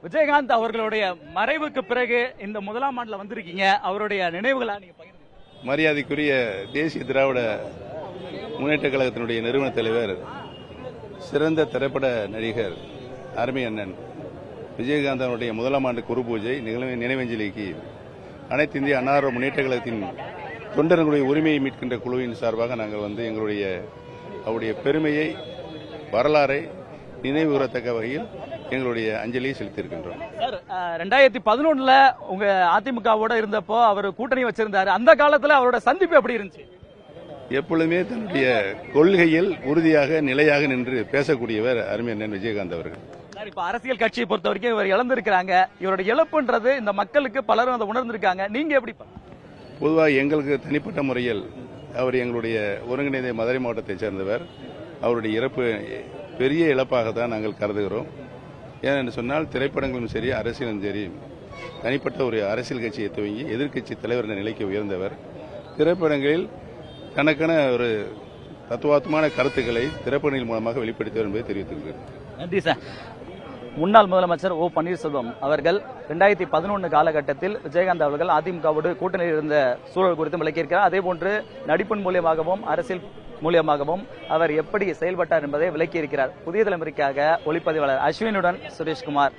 விஜயகாந்த் அவர்களுடைய மறைவுக்கு பிறகு இந்த முதலாம் ஆண்டுல வந்திருக்கீங்க. அவருடைய நினைவுகளா நீங்க பகிர்ந்து. மரியாதைக்குரிய தேசிய திராவிட முன்னேற்ற கழகத்தினுடைய நிறுவன தலைவர், சிறந்த திரைப்பட நடிகர் அருமை அண்ணன் விஜயகாந்த் அவருடைய முதலாம் ஆண்டு குரு பூஜை நினைவஞ்சலிக்கு அனைத்து இந்திய அண்ணா முன்னேற்ற கழகத்தின் தொண்டர்களுடைய உரிமையை மீட்கின்ற குழுவின் சார்பாக நாங்கள் எங்களுடைய அவருடைய பெருமையை, வரலாறை நினைவு கூறத்தக்க வகையில் எங்களுடைய அஞ்சலியை செலுத்தியிருக்கின்றோம். 2011 உங்க அதிமுகவோட இருந்தப்போ அவர் கூட்டணி வச்சிருந்தாரு. அந்த காலத்துல அவரோட சந்திப்பு எப்படி இருந்துச்சு? எப்பொழுதுமே தன்னுடைய கொள்கையில் உறுதியாக நிலையாக நின்று பேசக்கூடியவர் அருமை அண்ணன் விஜயகாந்த் அவர்கள். இப்ப அரசியல் கட்சியை பொறுத்த வரைக்கும் இவர் இழந்திருக்கிறாங்க. இவருடைய இழப்புன்றது இந்த மக்களுக்கு பலரும் அதை உணர்ந்திருக்காங்க. நீங்க எப்படி? பொதுவாக எங்களுக்கு தனிப்பட்ட முறையில் அவர் எங்களுடைய ஒருங்கிணைந்த மதுரை மாவட்டத்தைச் சேர்ந்தவர். அவருடைய இறப்பு பெரிய இழப்பாக தான் நாங்கள் கருதுகிறோம். ஏனென்று சொன்னால் திரைப்படங்களும் சரி, அரசியலும் சரி, தனிப்பட்ட ஒரு அரசியல் கட்சியை துவங்கி எதிர்க்கட்சி தலைவர் என்ற நிலைக்கு உயர்ந்தவர். திரைப்படங்களில் தனக்கான ஒரு தத்துவார்த்தமான கருத்துக்களை திரைப்படங்கள் மூலமாக வெளிப்படுத்தியவர் என்பதை தெரிவித்திருக்கிறார். நன்றி சார். முன்னாள் முதலமைச்சர் ஓ பன்னீர்செல்வம் அவர்கள் 2011 காலகட்டத்தில் விஜயகாந்த் அவர்கள் அதிமுகவோடு கூட்டணியில் இருந்த சூழல் குறித்து விளக்கியிருக்கிறார். அதேபோன்று நடிப்பின் மூலியமாகவும் அரசியல் மூலியமாகவும் அவர் எப்படி செயல்பட்டார் என்பதை விளக்கியிருக்கிறார். புதிய தலைமுறைக்காக ஒளிப்பதிவாளர் அஸ்வினுடன் சுரேஷ்குமார்.